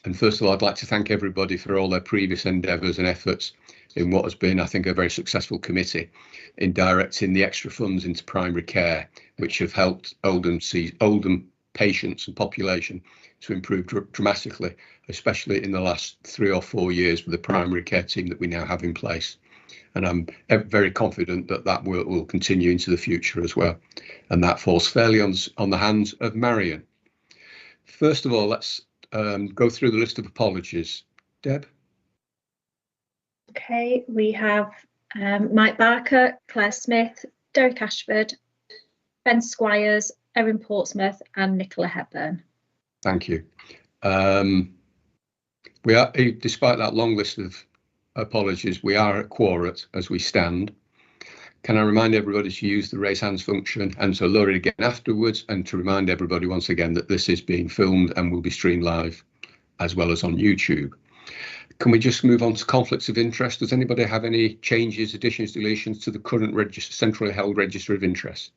And first of all, I'd like to thank everybody for all their previous endeavours and efforts in what has been, I think, a very successful committee in directing the extra funds into primary care, which have helped Oldham patients and population to improve dramatically, especially in the last 3 or 4 years with the primary care team that we now have in place. And I'm very confident that that will continue into the future as well. And that falls fairly on the hands of Marion. First of all, let's go through the list of apologies. Deb? Okay, we have Mike Barker, Claire Smith, Derek Ashford, Ben Squires, Erin Portsmouth and Nicola Hepburn. Thank you. We are, despite that long list of apologies, we are at quorum as we stand. Can I remind everybody to use the raise hands function and to lower it again afterwards, and to remind everybody once again that this is being filmed and will be streamed live as well as on YouTube. Can we just move on to conflicts of interest? Does anybody have any changes, additions, deletions to the current centrally held register of interest?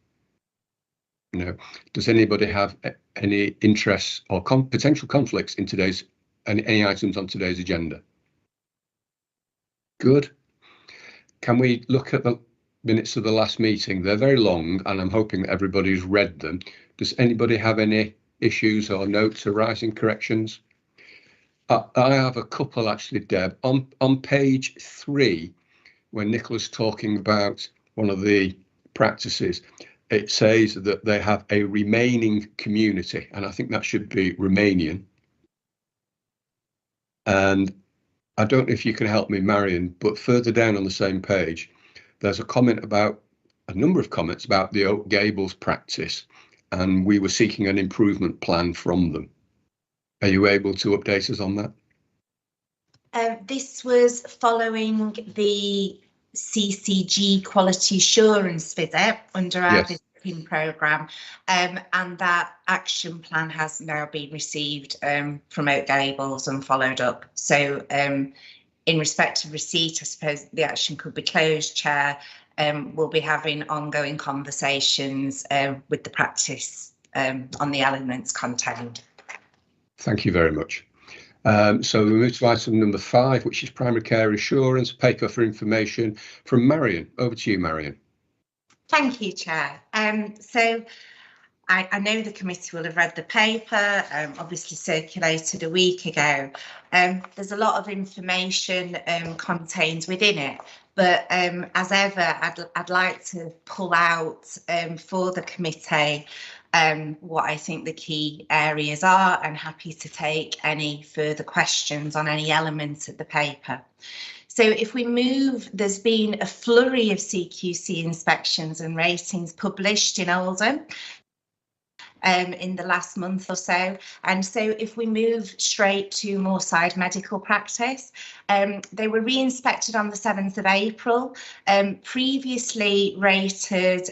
No. Does anybody have any interests or potential conflicts in today's any items on today's agenda? Good. Can we look at the minutes of the last meeting? They're very long and I'm hoping that everybody's read them. Does anybody have any issues or notes arising, corrections? I have a couple actually, Deb. On page 3, when Nicola's talking about one of the practices, it says that they have a remaining community, and I think that should be Romanian. And I don't know if you can help me, Marion, but further down on the same page, there's a comment about a number of comments about the Oak Gables practice, and we were seeking an improvement plan from them. Are you able to update us on that? This was following the CCG quality assurance visit under our visiting programme, and that action plan has now been received from Oak Gables and followed up. So in respect of receipt, I suppose the action could be closed, Chair. We'll be having ongoing conversations with the practice on the elements contained. Thank you very much. So we move to item number 5, which is primary care assurance, paper for information from Marion. Over to you, Marion. Thank you, Chair. So I know the committee will have read the paper, obviously circulated a week ago. There's a lot of information contained within it, but as ever, I'd like to pull out for the committee what I think the key areas are, and happy to take any further questions on any elements of the paper. So if we move, there's been a flurry of CQC inspections and ratings published in Oldham in the last month or so. And so if we move straight to Moorside Medical Practice, they were re-inspected on the 7th of April, previously rated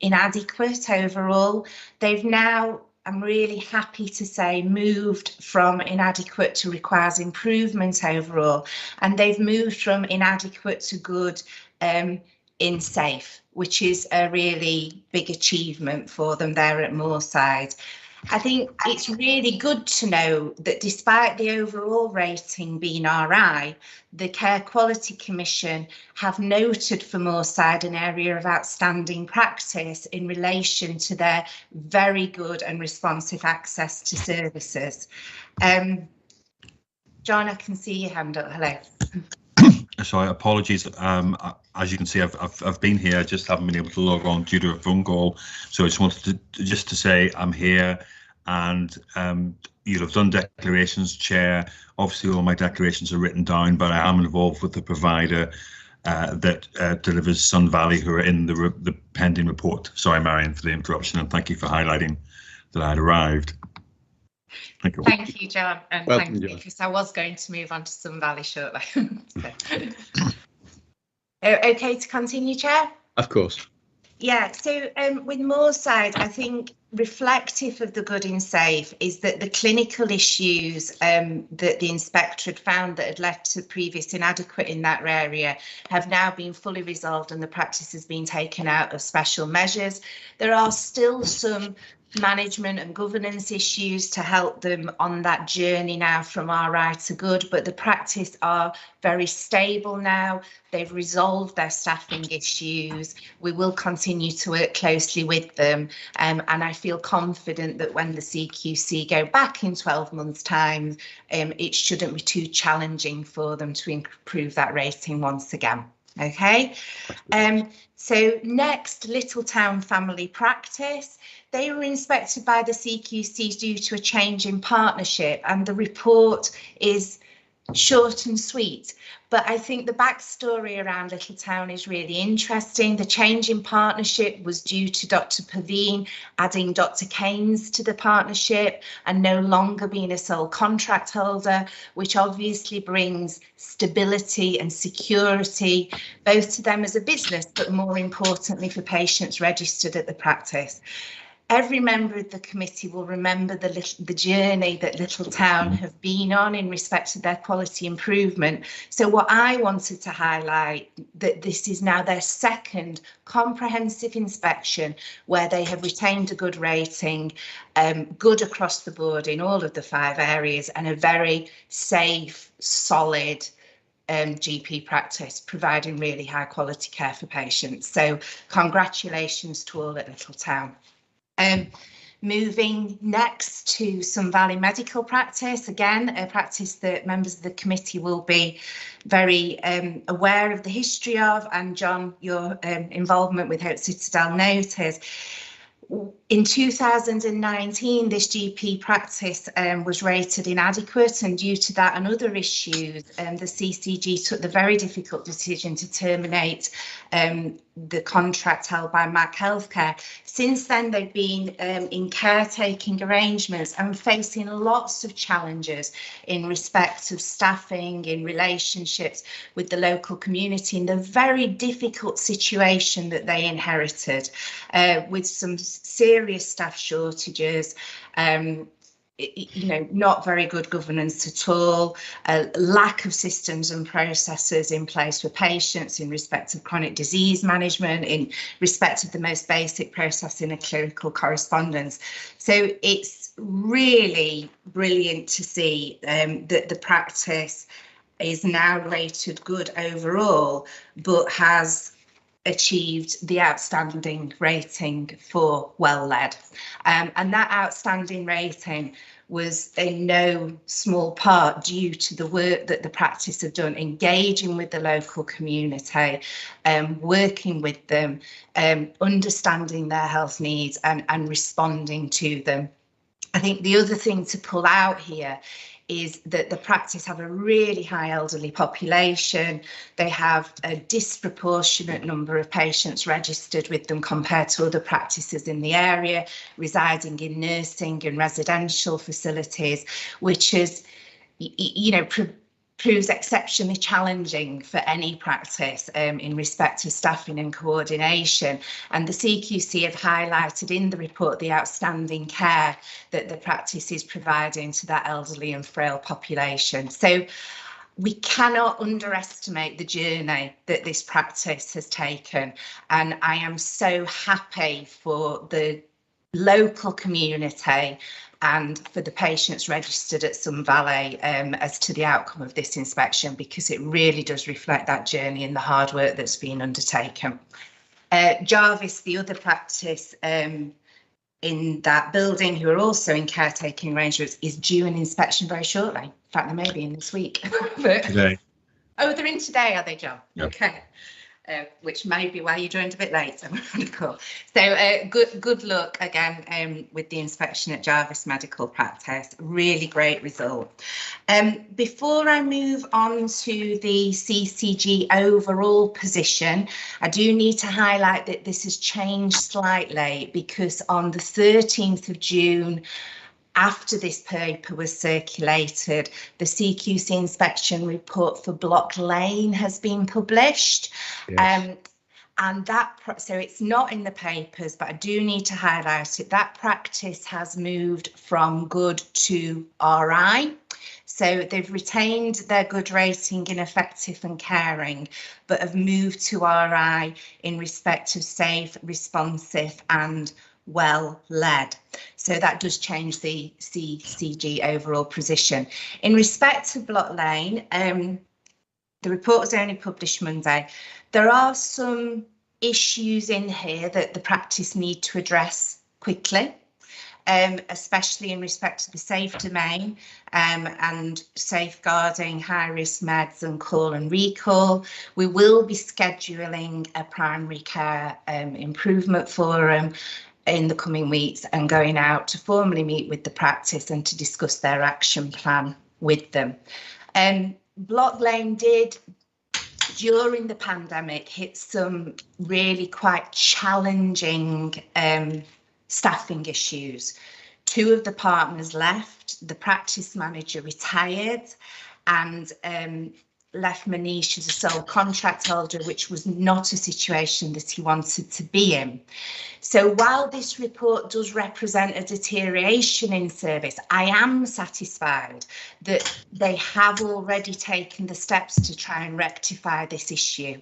inadequate overall. They've now, I'm really happy to say, moved from inadequate to requires improvement overall, and they've moved from inadequate to good in safe, which is a really big achievement for them there at Moorside. I think it's really good to know that despite the overall rating being RI, the Care Quality Commission have noted for Moorside an area of outstanding practice in relation to their very good and responsive access to services. John, I can see your hand up. Hello. Sorry, apologies. As you can see, I've been here, just haven't been able to log on due to a phone call. So I just wanted to say I'm here, and you'll have done declarations, Chair. Obviously, all my declarations are written down, but I am involved with the provider that delivers Sun Valley, who are in the pending report. Sorry, Marion, for the interruption, and thank you for highlighting that I'd arrived. Thank you. Thank you, John, and Welcome, thank you, because I was going to move on to Sun Valley shortly. Okay to continue, Chair? Of course. Yeah, so with Moorside, I think reflective of the good and safe is that the clinical issues that the inspector had found that had led to previous inadequate in that area have now been fully resolved, and the practice has been taken out of special measures. There are still some management and governance issues to help them on that journey now from RI to good, but the practice are very stable now. They've resolved their staffing issues. We will continue to work closely with them, and I feel confident that when the CQC go back in 12 months' time, it shouldn't be too challenging for them to improve that rating once again. Okay, so next, Littletown Family Practice. They were inspected by the CQC due to a change in partnership, and the report is short and sweet. But I think the backstory around Littletown is really interesting. The change in partnership was due to Dr. Paveen adding Dr. Keynes to the partnership and no longer being a sole contract holder, which obviously brings stability and security, both to them as a business, but more importantly for patients registered at the practice. Every member of the committee will remember the journey that Littletown have been on in respect to their quality improvement. So what I wanted to highlight, that this is now their second comprehensive inspection where they have retained a good rating, good across the board in all of the 5 areas, and a very safe, solid GP practice, providing really high quality care for patients. So congratulations to all at Littletown. Moving next to Sun Valley Medical Practice, again, a practice that members of the committee will be very aware of the history of, and John, your involvement with Hope Citadel noted. In 2019, this GP practice was rated inadequate, and due to that and other issues, the CCG took the very difficult decision to terminate the contract held by MAC Healthcare. Since then, they've been in caretaking arrangements and facing lots of challenges in respect of staffing, in relationships with the local community, in the very difficult situation that they inherited, with some serious staff shortages, you know, not very good governance at all, a lack of systems and processes in place for patients in respect of chronic disease management, in respect of the most basic process in a clinical correspondence. So it's really brilliant to see that the practice is now rated good overall, but has achieved the outstanding rating for well led, and that outstanding rating was in no small part due to the work that the practice have done, engaging with the local community, working with them, understanding their health needs and responding to them. I think the other thing to pull out here is that the practice have a really high elderly population. They have a disproportionate number of patients registered with them compared to other practices in the area, residing in nursing and residential facilities, which is, you know, proves exceptionally challenging for any practice in respect to staffing and coordination. And the CQC have highlighted in the report the outstanding care that the practice is providing to that elderly and frail population. So we cannot underestimate the journey that this practice has taken, and I am so happy for the local community and for the patients registered at Sun Valley as to the outcome of this inspection, because it really does reflect that journey and the hard work that's been undertaken. Jarvis, the other practice in that building, who are also in caretaking arrangements, is due an inspection very shortly. In fact, they may be in this week. But, Today. Oh, they're in today, are they, John? Yep. Okay. Which may be why you joined a bit late. So good luck again with the inspection at Jarvis Medical Practice. Really great result. Before I move on to the CCG overall position, I do need to highlight that this has changed slightly, because on the 13th of June, after this paper was circulated, the CQC inspection report for Block Lane has been published. Yes. And that, so it's not in the papers, but I do need to highlight it. That practice has moved from good to RI. So they've retained their good rating in effective and caring, but have moved to RI in respect of safe, responsive and well led. So that does change the CCG overall position. In respect to Block Lane, the report was only published Monday. There are some issues in here that the practice need to address quickly, especially in respect to the safe domain and safeguarding high-risk meds and call and recall. We will be scheduling a primary care improvement forum in the coming weeks and going out to formally meet with the practice and to discuss their action plan with them. Block Lane did, during the pandemic, hit some really quite challenging staffing issues. 2 of the partners left, the practice manager retired, and left Manish as a sole contract holder, which was not a situation that he wanted to be in. So while this report does represent a deterioration in service, I am satisfied that they have already taken the steps to try and rectify this issue.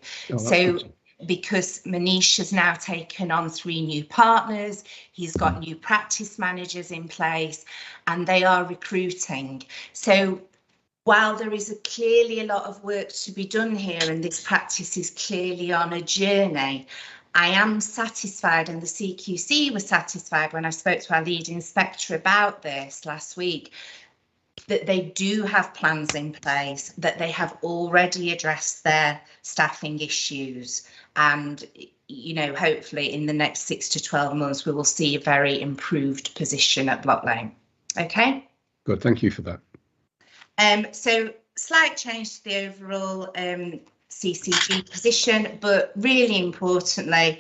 Because Manish has now taken on 3 new partners, he's got new practice managers in place, and they are recruiting. So while there is clearly a lot of work to be done here, and this practice is clearly on a journey, I am satisfied, and the CQC was satisfied when I spoke to our lead inspector about this last week, that they do have plans in place, that they have already addressed their staffing issues, and you know, hopefully in the next 6 to 12 months we will see a very improved position at Block Lane. Okay. Good, thank you for that. So slight change to the overall CCG position, but really importantly,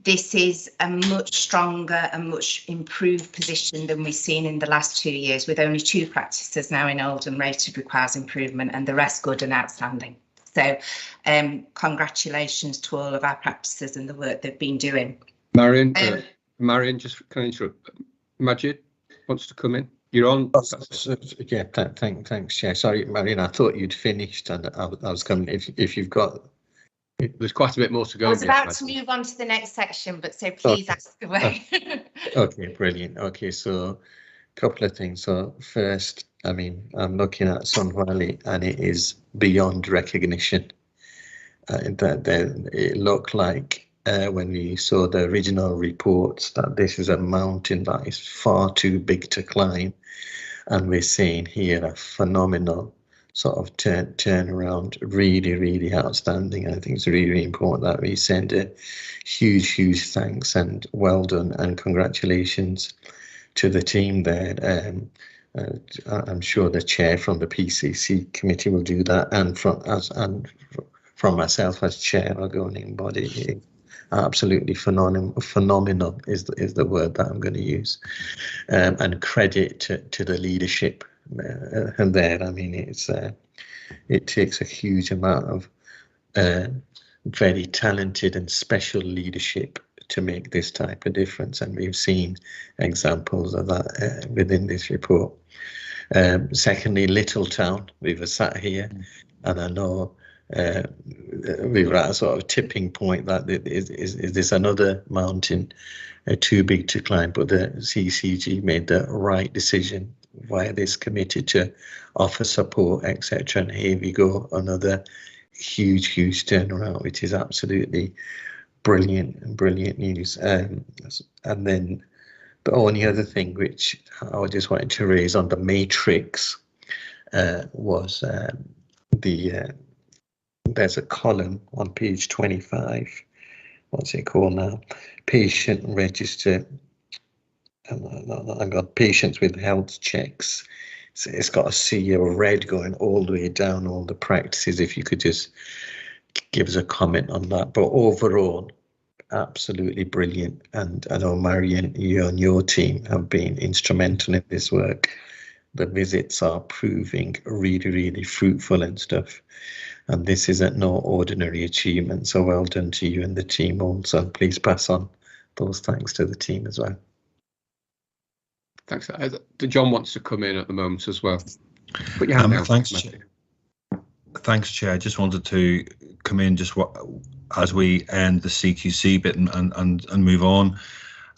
this is a much stronger and much improved position than we've seen in the last 2 years, with only 2 practices now in Oldham rated requires improvement and the rest good and outstanding. So congratulations to all of our practices and the work they've been doing. Marion, just can I interrupt? Majid wants to come in. You're on. Yeah, thanks, Chair. Sorry, Marion, I thought you'd finished, and I was coming. If you've got, there's quite a bit more to go. I was about to move on to the next section, but so please ask away. Okay, brilliant. Okay, so a couple of things. So first, I mean, I'm looking at Sun Valley, and it is beyond recognition. It looked like when we saw the original reports that this is a mountain that is far too big to climb, and we're seeing here a phenomenal sort of turnaround, really outstanding. I think it's really important that we send a huge thanks and well done and congratulations to the team there. I'm sure the chair from the PCC committee will do that, and from myself as chair of governing body. Absolutely phenomenal is the word that I'm going to use, and credit to the leadership and there. I mean, it takes a huge amount of very talented and special leadership to make this type of difference, and we've seen examples of that within this report. Secondly, Littletown, we've sat here, and I know we were at a sort of tipping point that is this another mountain too big to climb, but the CCG made the right decision via this committee to offer support, etc. And here we go, another huge turnaround, which is absolutely brilliant news. And then the only other thing which I just wanted to raise on the matrix was there's a column on page 25. What's it called now? Patient register. I've got patients with health checks. So it's got a sea of red going all the way down all the practices. If you could just give us a comment on that. But overall, absolutely brilliant. And I know Marion, you and your team have been instrumental in this work. The visits are proving really fruitful and stuff. And this isn't no ordinary achievement. So well done to you and the team also. Please pass on those thanks to the team as well. Thanks. John wants to come in at the moment as well. Put your hand down. Thanks, Chair. I just wanted to come in as we end the CQC bit and move on.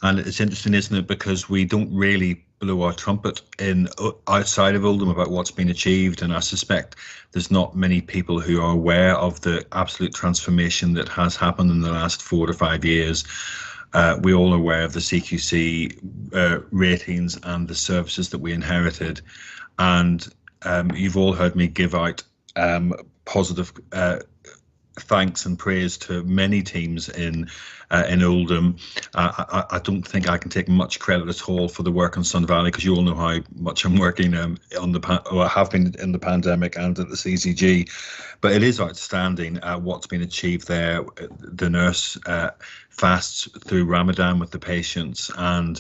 And it's interesting, isn't it, because we don't really blow our trumpet in outside of Oldham about what's been achieved, and I suspect there's not many people who are aware of the absolute transformation that has happened in the last 4 to 5 years. We're all aware of the CQC ratings and the services that we inherited, and you've all heard me give out positive thanks and praise to many teams in Oldham. I don't think I can take much credit at all for the work in Sun Valley, because you all know how much I'm working on I have been in the pandemic and at the CCG. But it is outstanding what's been achieved there. The nurse fasts through Ramadan with the patients, and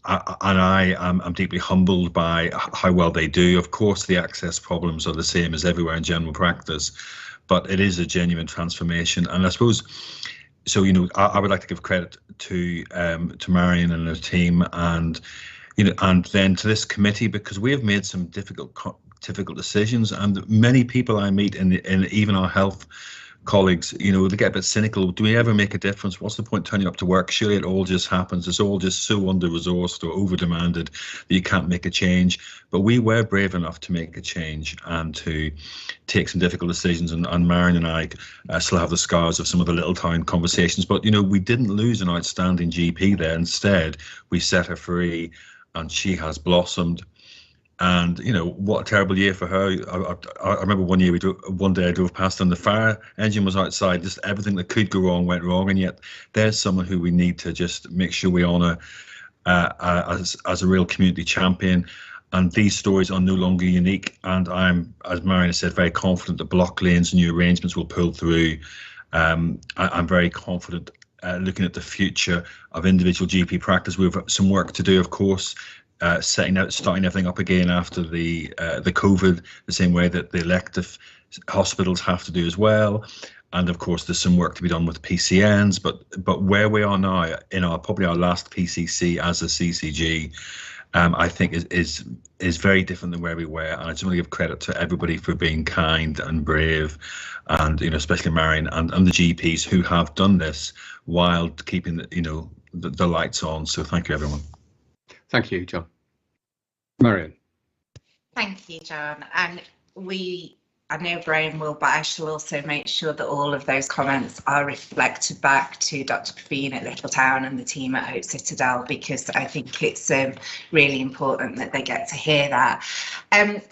I'm deeply humbled by how well they do. Of course, the access problems are the same as everywhere in general practice, but it is a genuine transformation. And I suppose, so, you know, I would like to give credit to Marion and her team, and, you know, and then to this committee, because we have made some difficult decisions, and many people I meet in even our health colleagues, you know, they get a bit cynical. Do we ever make a difference? What's the point turning up to work? Surely it all just happens. It's all just so under-resourced or over-demanded that you can't make a change. But we were brave enough to make a change and to take some difficult decisions. And Marion and I still have the scars of some of the little town conversations. But, you know, we didn't lose an outstanding GP there. Instead, we set her free, and she has blossomed. And, you know, what a terrible year for her. I remember one day I drove past and the fire engine was outside. Just everything that could go wrong went wrong. And yet there's someone who we need to just make sure we honour as a real community champion. And these stories are no longer unique. And I'm, as Marion said, very confident that block lanes and new arrangements will pull through. I'm very confident looking at the future of individual GP practice. We have some work to do, of course. Starting everything up again after the COVID, the same way that the elective hospitals have to do as well. And of course, there's some work to be done with PCNs. But where we are now, in probably our last PCC as a CCG, I think is very different than where we were. And I just want to give credit to everybody for being kind and brave, and, you know, especially Marion and the GPs who have done this while keeping the lights on. So thank you, everyone. Thank you, John. Marion. Thank you, John. And I know Graham will, but I shall also make sure that all of those comments are reflected back to Dr. Praveen at Littletown and the team at Hope Citadel, because I think it's really important that they get to hear that.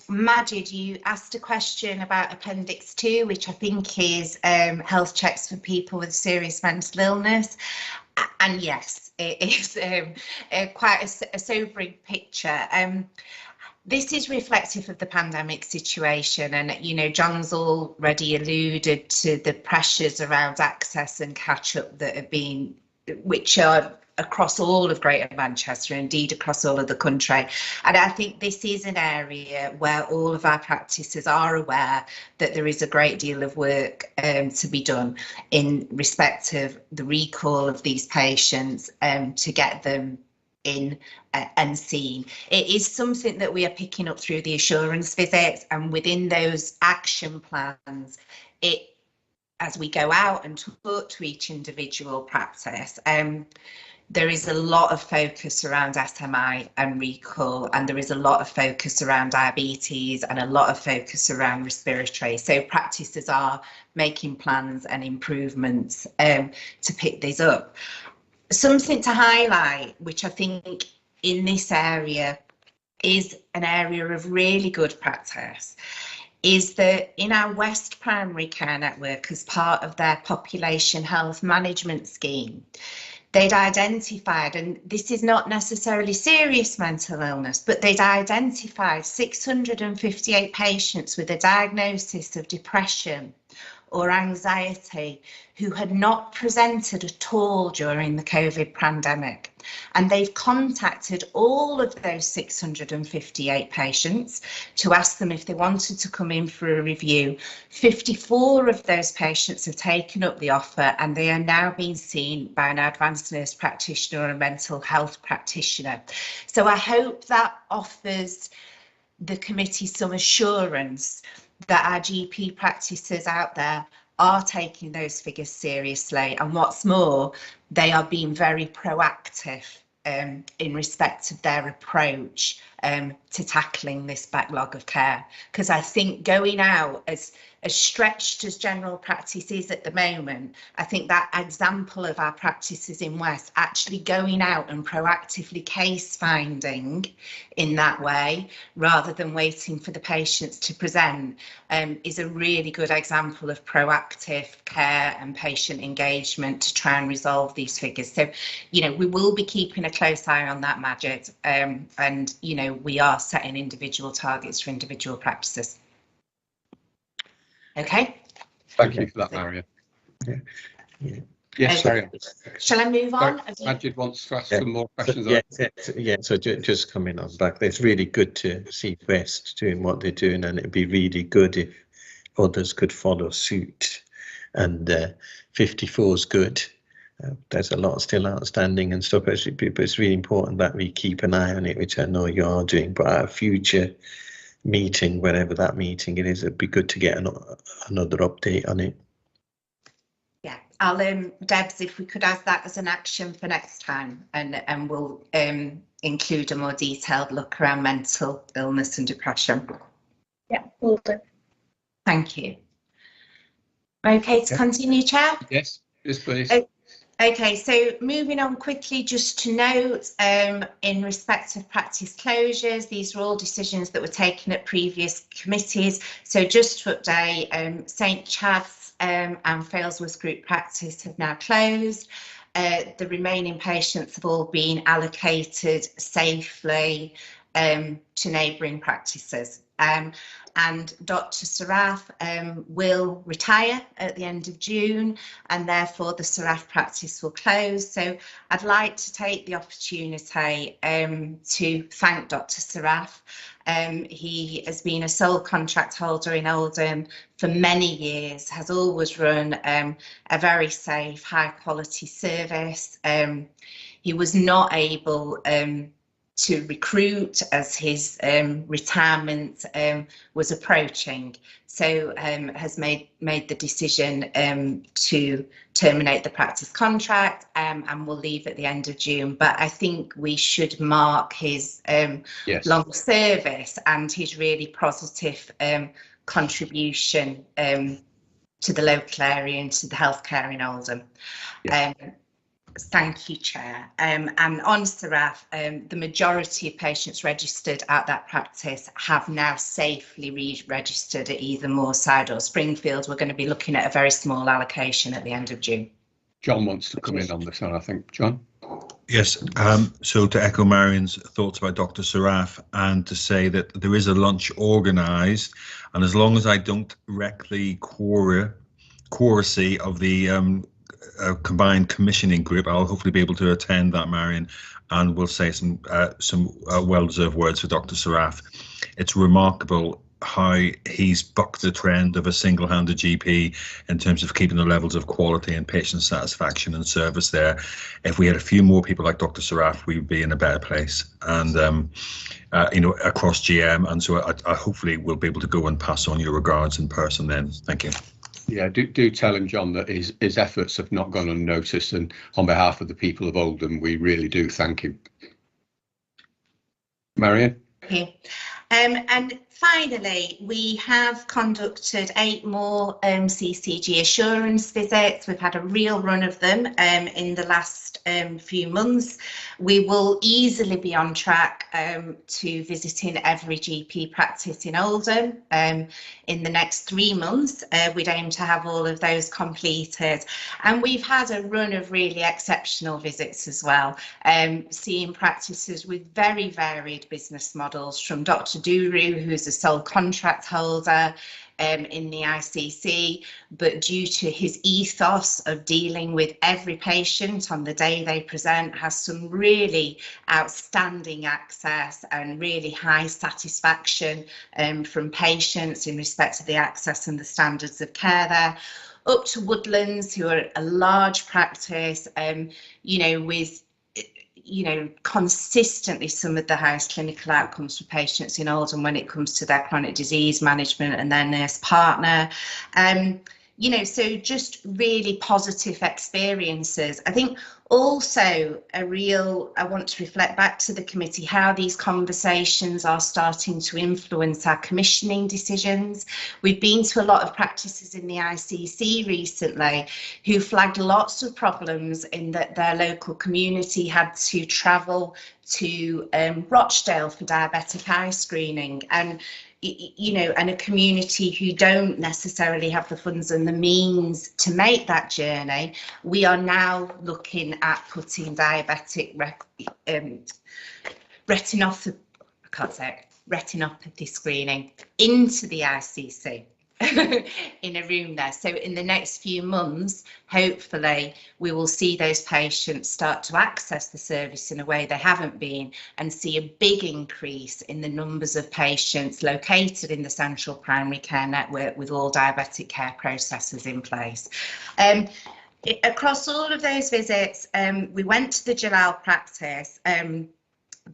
Majid, you asked a question about Appendix 2, which I think is health checks for people with serious mental illness. And yes, it is quite a sobering picture. This is reflective of the pandemic situation, and, you know, John's already alluded to the pressures around access and catch-up that have been, which are across all of Greater Manchester, indeed across all of the country. And I think this is an area where all of our practices are aware that there is a great deal of work to be done in respect of the recall of these patients to get them in and seen. It is something that we are picking up through the assurance visits, and within those action plans, as we go out and talk to each individual practice, there is a lot of focus around SMI and recall, and there is a lot of focus around diabetes and a lot of focus around respiratory. So practices are making plans and improvements to pick these up. Something to highlight, which I think in this area is an area of really good practice, is that in our West Primary Care Network, as part of their population health management scheme, they'd identified, and this is not necessarily serious mental illness, but they'd identified 658 patients with a diagnosis of depression or anxiety who had not presented at all during the COVID pandemic. And they've contacted all of those 658 patients to ask them if they wanted to come in for a review. 54 of those patients have taken up the offer, and they are now being seen by an advanced nurse practitioner or a mental health practitioner. So I hope that offers the committee some assurance that our GP practices out there are taking those figures seriously, and what's more, they are being very proactive in respect of their approach to tackling this backlog of care. Because I think going out, as stretched as general practice is at the moment, I think that example of our practices in West actually going out and proactively case finding in that way, rather than waiting for the patients to present, is a really good example of proactive care and patient engagement to try and resolve these figures. So, you know, we will be keeping a close eye on that, Majid, and, you know, we are setting individual targets for individual practices. Okay. Thank you for that, Marion. Yeah. Yes, sorry. Shall I move on? Majid wants to ask Yeah. some more questions. So just coming on back, it's really good to see West doing what they're doing, and it'd be really good if others could follow suit. And 54 is good. There's a lot still outstanding and stuff, but it's really important that we keep an eye on it, which I know you are doing. But our future meeting, wherever that meeting it is, it'd be good to get another update on it. Yeah, I'll Debs, if we could add that as an action for next time, and we'll include a more detailed look around mental illness and depression. Yeah, will do. Thank you. Okay, to continue, Chair? Yes, please. Okay, so moving on quickly, just to note, in respect of practice closures, these are all decisions that were taken at previous committees. So just to update, St Chad's and Failsworth Group Practice have now closed. The remaining patients have all been allocated safely to neighbouring practices. And Dr. Saraf will retire at the end of June, and therefore the Saraf practice will close. So I'd like to take the opportunity to thank Dr. Saraf. He has been a sole contract holder in Oldham for many years, has always run a very safe, high quality service. He was not able to recruit as his retirement was approaching, so has made the decision to terminate the practice contract and will leave at the end of June. But I think we should mark his long service and his really positive contribution to the local area and to the healthcare in Oldham. Yes. Thank you, Chair. And on Saraf, the majority of patients registered at that practice have now safely re-registered at either Moorside or Springfield. We're going to be looking at a very small allocation at the end of June. John wants to come in on this, I think. John? Yes, so to echo Marion's thoughts about Dr. Saraf, and to say that there is a lunch organised, and as long as I don't wreck the quoracy of the combined commissioning group, I'll hopefully be able to attend that, Marion, and we'll say some well-deserved words for Dr. Saraf. It's remarkable how he's bucked the trend of a single-handed GP in terms of keeping the levels of quality and patient satisfaction and service there. If we had a few more people like Dr. Saraf, we would be in a better place, and you know, across GM. And so I hopefully will be able to go and pass on your regards in person then. Thank you. Yeah, do tell him, John, that his efforts have not gone unnoticed, and on behalf of the people of Oldham, we really do thank him. Marion? Okay. And finally, we have conducted 8 more CCG assurance visits. We've had a real run of them in the last few months. We will easily be on track to visiting every GP practice in Oldham in the next 3 months. We'd aim to have all of those completed. And we've had a run of really exceptional visits as well, seeing practices with very varied business models, from Dr. Duru, who's a sole contract holder in the ICC, but due to his ethos of dealing with every patient on the day they present, has some really outstanding access and really high satisfaction from patients in respect to the access and the standards of care there, up to Woodlands, who are a large practice, you know, with consistently some of the highest clinical outcomes for patients in Oldham when it comes to their chronic disease management and their nurse partner. you know, so just really positive experiences. I think also I want to reflect back to the committee how these conversations are starting to influence our commissioning decisions. We've been to a lot of practices in the ICC recently who flagged lots of problems in that their local community had to travel to Rochdale for diabetic eye screening, and you know, and a community who don't necessarily have the funds and the means to make that journey. We are now looking at putting diabetic retinopathy screening into the ICC in a room there. So in the next few months, hopefully we will see those patients start to access the service in a way they haven't been, and see a big increase in the numbers of patients located in the central primary care network with all diabetic care processes in place. Across all of those visits, we went to the Jalal practice.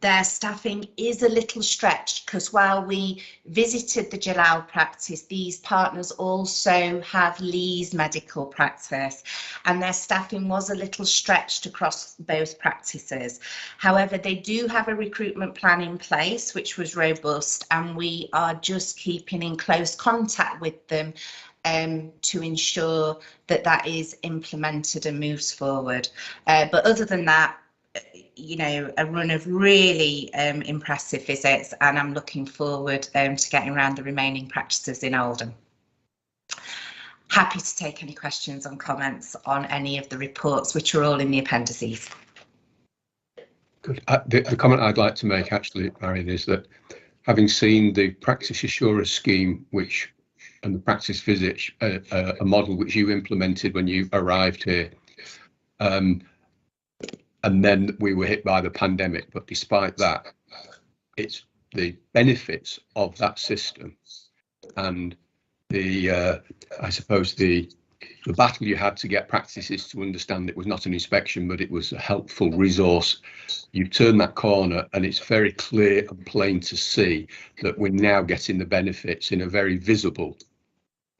Their staffing is a little stretched because while we visited the Jalal practice, these partners also have Lee's medical practice, and their staffing was a little stretched across both practices. However, they do have a recruitment plan in place, which was robust, and we are just keeping in close contact with them to ensure that that is implemented and moves forward. But other than that, you know, a run of really impressive visits, and I'm looking forward to getting around the remaining practices in Oldham. Happy to take any questions and comments on any of the reports, which are all in the appendices. Good. The comment I'd like to make, actually, Marion, is that having seen the Practice Assurer scheme, which and the practice visit, a model which you implemented when you arrived here, and then we were hit by the pandemic. But despite that, it's the benefits of that system and the, I suppose, the battle you had to get practices to understand it was not an inspection, but it was a helpful resource. You've turned that corner, and it's very clear and plain to see that we're now getting the benefits in a very visible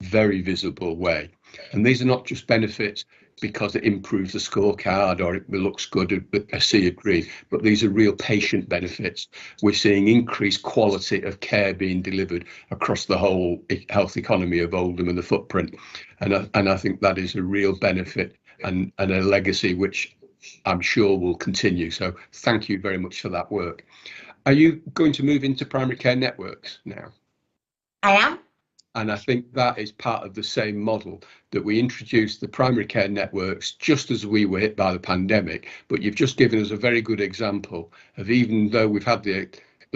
way. And these are not just benefits because it improves the scorecard or it looks good, I see, agree, but these are real patient benefits. We're seeing increased quality of care being delivered across the whole health economy of Oldham and the footprint. And I think that is a real benefit and a legacy which I'm sure will continue. So thank you very much for that work. Are you going to move into primary care networks now? I am. And I think that is part of the same model that we introduced the primary care networks just as we were hit by the pandemic. But you've just given us a very good example of, even though we've had the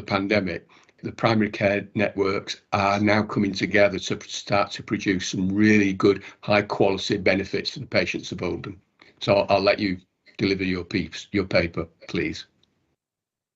pandemic, the primary care networks are now coming together to start to produce some really good high quality benefits for the patients of Oldham. So I'll let you deliver your paper, please.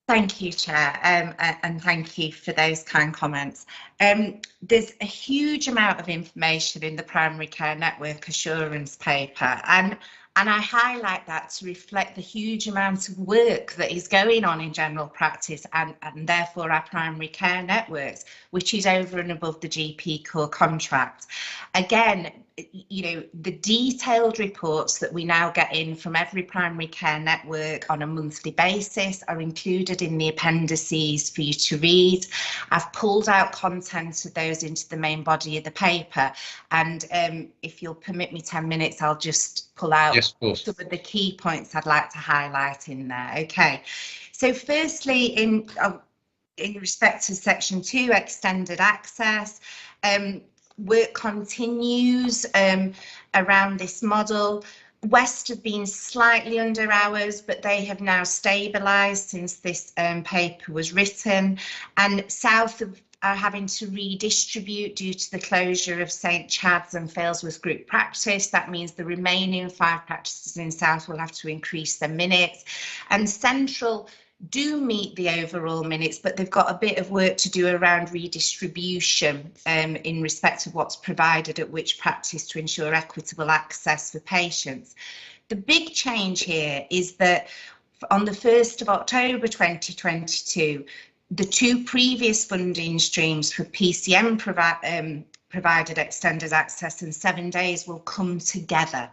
Thank you, Chair, and thank you for those kind comments. There's a huge amount of information in the primary care network assurance paper, and I highlight that to reflect the huge amount of work that is going on in general practice and therefore our primary care networks, which is over and above the GP core contract. Again, you know, the detailed reports that we now get in from every primary care network on a monthly basis are included in the appendices for you to read. I've pulled out content of those into the main body of the paper, and if you'll permit me 10 minutes, I'll just pull out some of the key points I'd like to highlight in there. Okay, so firstly, in respect to section 2, extended access, work continues around this model. West have been slightly under hours, but they have now stabilised since this paper was written, and South are having to redistribute due to the closure of St Chad's and Failsworth group practice. That means the remaining 5 practices in South will have to increase their minutes, and Central do meet the overall minutes, but they've got a bit of work to do around redistribution in respect of what's provided at which practice to ensure equitable access for patients. The big change here is that on the 1st of October 2022, the 2 previous funding streams for PCM provided extended access, and 7 days will come together.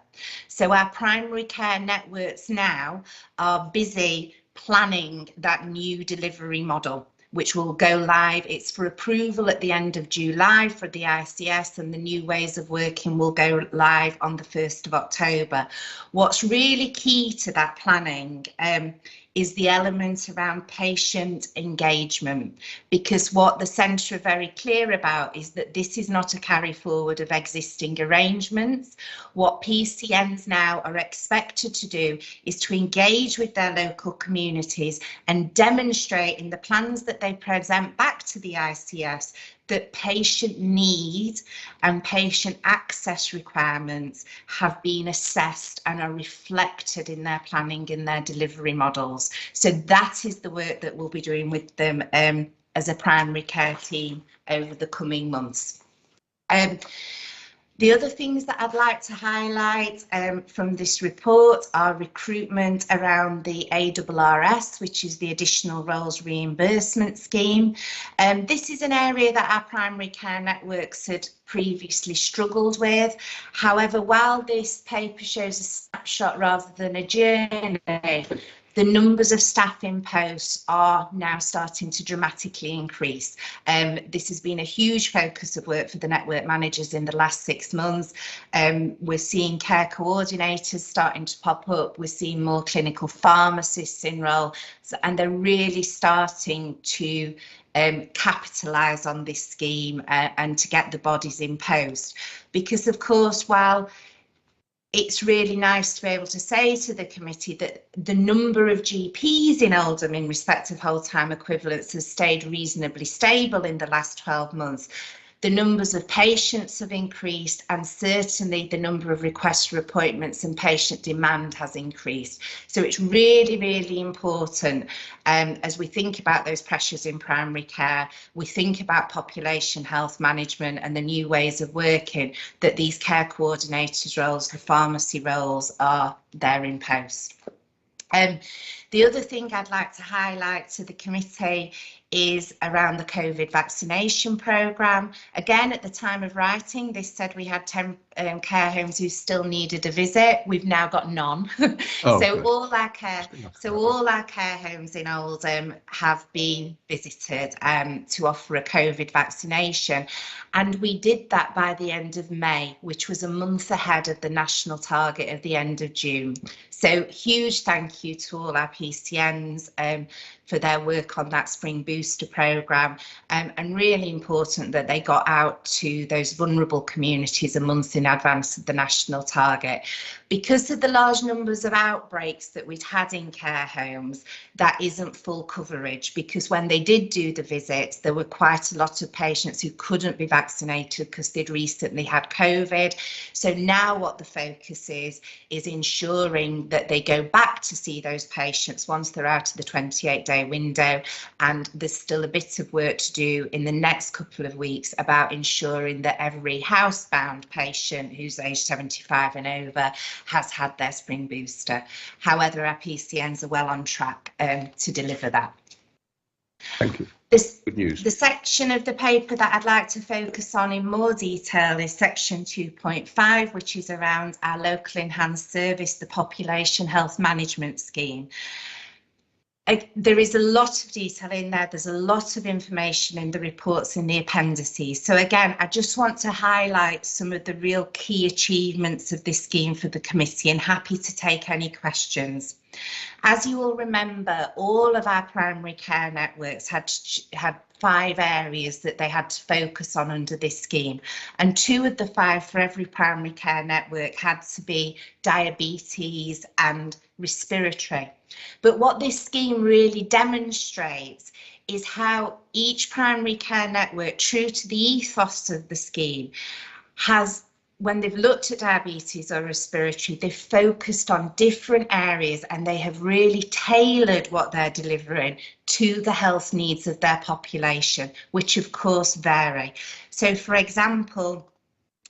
So our primary care networks now are busy planning that new delivery model, which will go live. It's for approval at the end of July for the ICS, and the new ways of working will go live on the 1st of October. What's really key to that planning is the element around patient engagement, because what the centre are very clear about is that this is not a carry forward of existing arrangements. What PCNs now are expected to do is to engage with their local communities and demonstrate in the plans that they present back to the ICS that patient need and patient access requirements have been assessed and are reflected in their planning and their delivery models. So that is the work that we'll be doing with them as a primary care team over the coming months. The other things that I'd like to highlight from this report are recruitment around the ARRS, which is the Additional Roles Reimbursement Scheme. This is an area that our primary care networks had previously struggled with. However, while this paper shows a snapshot rather than a journey, the numbers of staff in posts are now starting to dramatically increase. This has been a huge focus of work for the network managers in the last 6 months. We're seeing care coordinators starting to pop up. We're seeing more clinical pharmacists enroll, and they're really starting to capitalise on this scheme and to get the bodies in post. Because of course, while it's really nice to be able to say to the committee that the number of GPs in Oldham in respect of whole-time equivalents has stayed reasonably stable in the last 12 months. The numbers of patients have increased, and certainly the number of requests for appointments and patient demand has increased. So it's really, really important as we think about those pressures in primary care, we think about population health management and the new ways of working, that these care coordinators roles, the pharmacy roles are there in post. The other thing I'd like to highlight to the committee is around the COVID vaccination programme. Again, at the time of writing, this said we had 10 care homes who still needed a visit. We've now got none. So all our care homes in Oldham have been visited to offer a COVID vaccination, and we did that by the end of May, which was a month ahead of the national target of the end of June. So huge thank you to all our PCNs for their work on that Spring Booster programme, and really important that they got out to those vulnerable communities a month in advance of the national target. Because of the large numbers of outbreaks that we'd had in care homes, that isn't full coverage, because when they did do the visits, there were quite a lot of patients who couldn't be vaccinated because they'd recently had COVID. So now what the focus is ensuring that they go back to see those patients once they're out of the 28-day window, and there's still a bit of work to do in the next couple of weeks about ensuring that every housebound patient who's aged 75 and over has had their Spring Booster. However, our PCNs are well on track to deliver that. Thank you. Good news. The section of the paper that I'd like to focus on in more detail is section 2.5, which is around our local enhanced service, the Population Health Management Scheme. There is a lot of detail in there. There's a lot of information in the reports in the appendices. So again, I just want to highlight some of the real key achievements of this scheme for the committee, and happy to take any questions. As you all remember, all of our primary care networks had 5 areas that they had to focus on under this scheme, and 2 of the 5 for every primary care network had to be diabetes and respiratory. But what this scheme really demonstrates is how each primary care network, true to the ethos of the scheme, has, when they've looked at diabetes or respiratory, they've focused on different areas, and they have really tailored what they're delivering to the health needs of their population, which of course vary. So for example,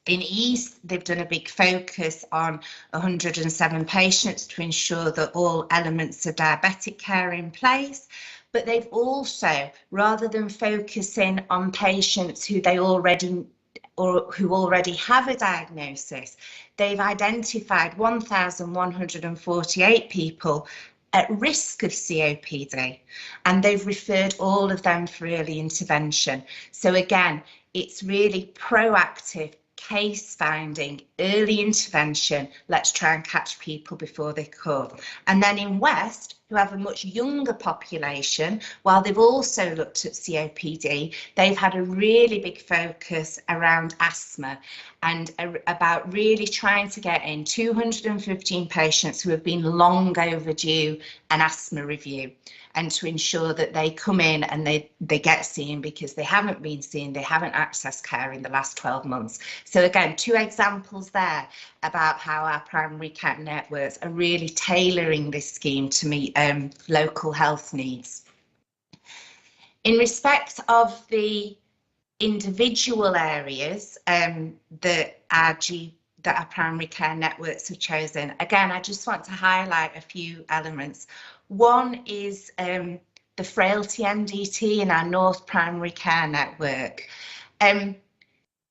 in East, they've done a big focus on 107 patients to ensure that all elements of diabetic care are in place. But they've also, rather than focusing on patients who they already or who already have a diagnosis, they've identified 1,148 people at risk of COPD, and they've referred all of them for early intervention. So again, it's really proactive case finding, early intervention. Let's try and catch people before they come. And then in West, who have a much younger population, while they've also looked at COPD, they've had a really big focus around asthma and about really trying to get in 215 patients who have been long overdue an asthma review, and to ensure that they come in and they get seen, because they haven't been seen, they haven't accessed care in the last 12 months. So again, 2 examples there about how our primary care networks are really tailoring this scheme to meet local health needs. In respect of the individual areas that our primary care networks have chosen, again, I just want to highlight a few elements. One is the frailty MDT in our North Primary Care Network.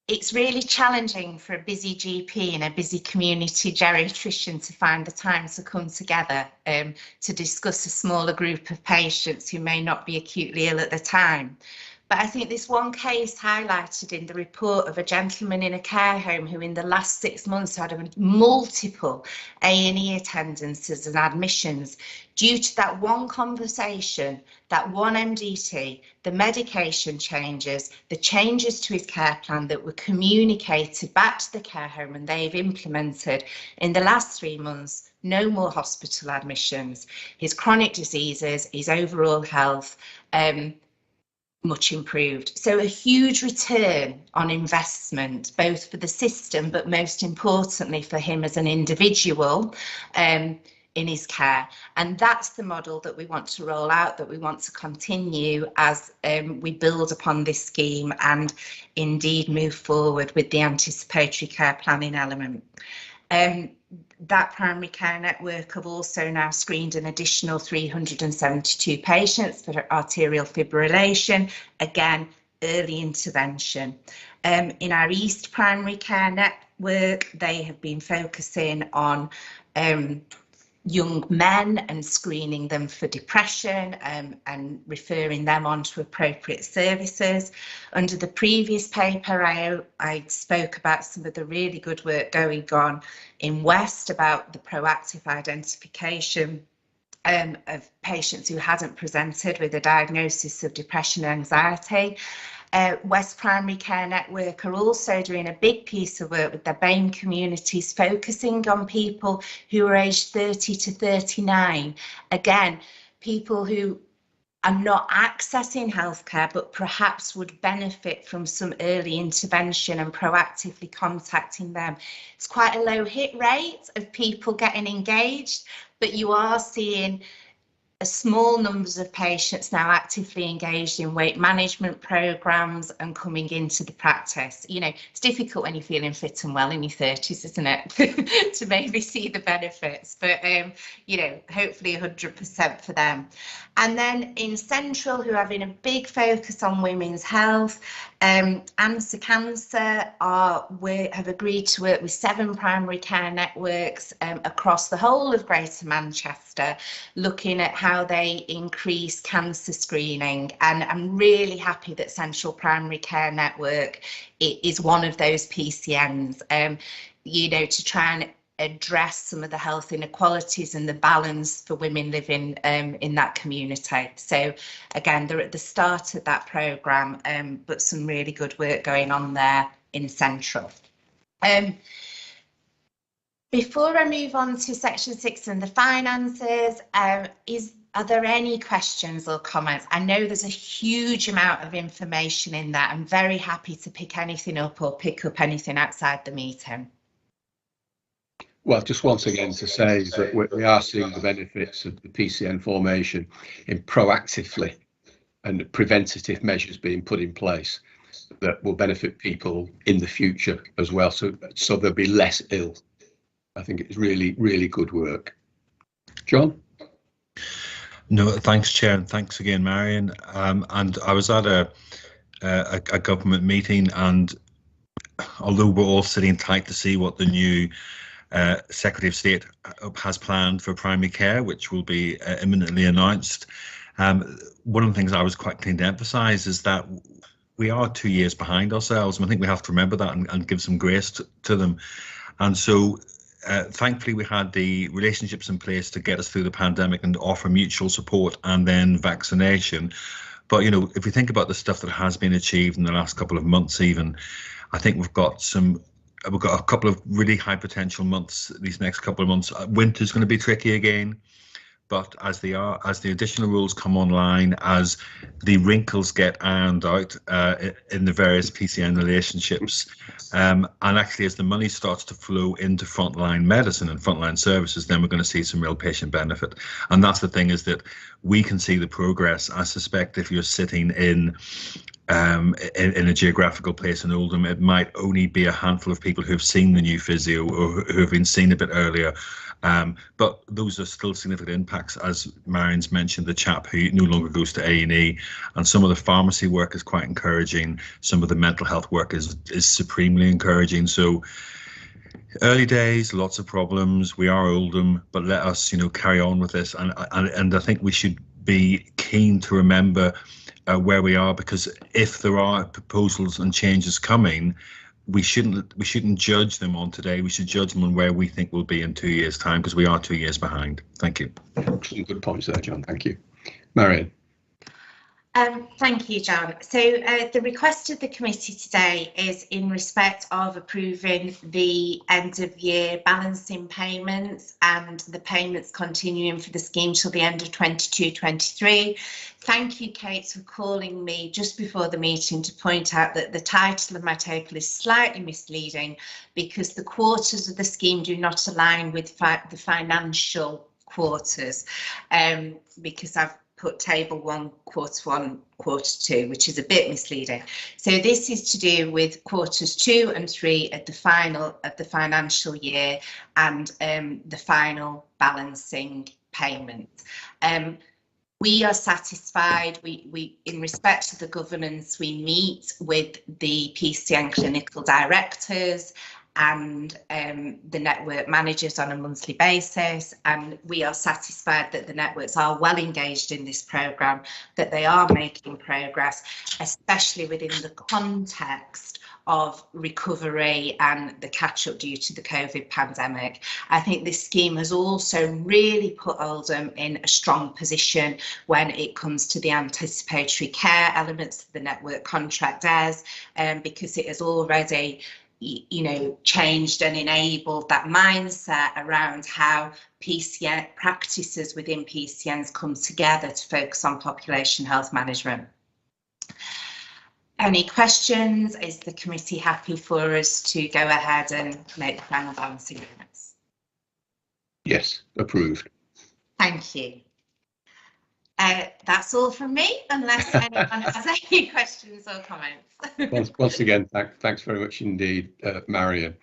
It's really challenging for a busy GP and a busy community geriatrician to find the time to come together to discuss a smaller group of patients who may not be acutely ill at the time. But I think this one case highlighted in the report of a gentleman in a care home who in the last 6 months had multiple A&E attendances and admissions due to that one conversation, that one MDT, the medication changes, the changes to his care plan that were communicated back to the care home and they've implemented in the last 3 months. No more hospital admissions, his chronic diseases, his overall health, much improved. So a huge return on investment, both for the system, but most importantly for him as an individual in his care. And that's the model that we want to roll out, that we want to continue as we build upon this scheme and indeed move forward with the anticipatory care planning element. That primary care network have also now screened an additional 372 patients for arterial fibrillation, again, early intervention. In our East Primary Care Network, they have been focusing on young men and screening them for depression and referring them on to appropriate services. Under the previous paper, I spoke about some of the really good work going on in West about the proactive identification of patients who hadn't presented with a diagnosis of depression and anxiety. West Primary Care Network are also doing a big piece of work with their BAME communities, focusing on people who are aged 30 to 39. Again, people who are not accessing healthcare, but perhaps would benefit from some early intervention and proactively contacting them. It's quite a low hit rate of people getting engaged, but you are seeing a small numbers of patients now actively engaged in weight management programs and coming into the practice. You know, it's difficult when you're feeling fit and well in your 30s, isn't it, to maybe see the benefits, but you know, hopefully 100% for them. And then in Central, who are having a big focus on women's health, Answer Cancer have agreed to work with 7 primary care networks across the whole of Greater Manchester, looking at how they increase cancer screening. And I'm really happy that Central Primary Care Network is one of those PCNs, you know, to try and address some of the health inequalities and the balance for women living in that community. So again, they're at the start of that programme, but some really good work going on there in Central. Before I move on to section 6 and the finances, are there any questions or comments? I know there's a huge amount of information in that. I'm very happy to pick anything up or pick up anything outside the meeting. Well, just once again to say that we are seeing the benefits of the PCN formation in proactively and preventative measures being put in place that will benefit people in the future as well. So they'll be less ill. I think it's really, really good work. John? No, thanks, Chair, and thanks again, Marion. And I was at a government meeting, and although we're all sitting tight to see what the new Secretary of State has planned for primary care, which will be imminently announced, one of the things I was quite keen to emphasise is that we are 2 years behind ourselves, and I think we have to remember that and give some grace to them. And so thankfully we had the relationships in place to get us through the pandemic and offer mutual support and then vaccination. But, you know, if we think about the stuff that has been achieved in the last couple of months even, I think we've got a couple of really high potential months these next couple of months. Winter's going to be tricky again, but as the additional rules come online, as the wrinkles get ironed out in the various PCN relationships, and actually as the money starts to flow into frontline medicine and frontline services, then we're going to see some real patient benefit. And that's the thing, is that we can see the progress. I suspect if you're sitting in a geographical place in Oldham, it might only be a handful of people who've seen the new physio or who have been seen a bit earlier. But those are still significant impacts. As Marion's mentioned, the chap who no longer goes to A&E, and some of the pharmacy work is quite encouraging. Some of the mental health work is supremely encouraging. So early days, lots of problems. We are Oldham, but let us, you know, carry on with this. And I think we should be keen to remember where we are, because if there are proposals and changes coming, we shouldn't judge them on today. We should judge them on where we think we'll be in 2 years' time, because we are 2 years behind. Thank you. Some good points there, John. Thank you. Marion. Thank you, John. So the request of the committee today is in respect of approving the end of year balancing payments and the payments continuing for the scheme till the end of 22-23. Thank you, Kate, for calling me just before the meeting to point out that the title of my table is slightly misleading, because the quarters of the scheme do not align with the financial quarters, because I've put table 1, quarter 2, which is a bit misleading. So this is to do with quarters 2 and 3 at the final of the financial year, and the final balancing payment. We are satisfied. We in respect to the governance, we meet with the PCN clinical directors and the network managers on a monthly basis, and we are satisfied that the networks are well engaged in this programme, that they are making progress, especially within the context of recovery and the catch-up due to the COVID pandemic. I think this scheme has also really put Oldham in a strong position when it comes to the anticipatory care elements of the network contract as, because it has already, you know, changed and enabled that mindset around how PCN practices within PCNs come together to focus on population health management. Any questions? Is the committee happy for us to go ahead and make the final balancing payments? Yes, approved. Thank you. That's all from me, unless anyone has any questions or comments. Once again, thanks very much indeed, Marion.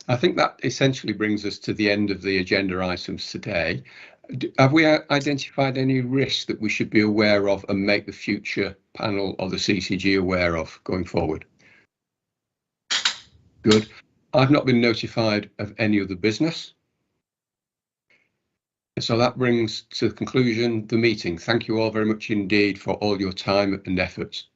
I think that essentially brings us to the end of the agenda items today. Have we identified any risks that we should be aware of and make the future panel or the CCG aware of going forward? Good. I've not been notified of any other business. So that brings to the conclusion the meeting. Thank you all very much indeed for all your time and efforts.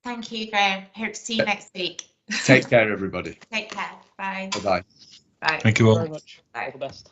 Thank you, Graham. Hope to see you next week. Take care, everybody. Take care. Bye. Bye-bye. Bye. Thank you all. Very much. All the best.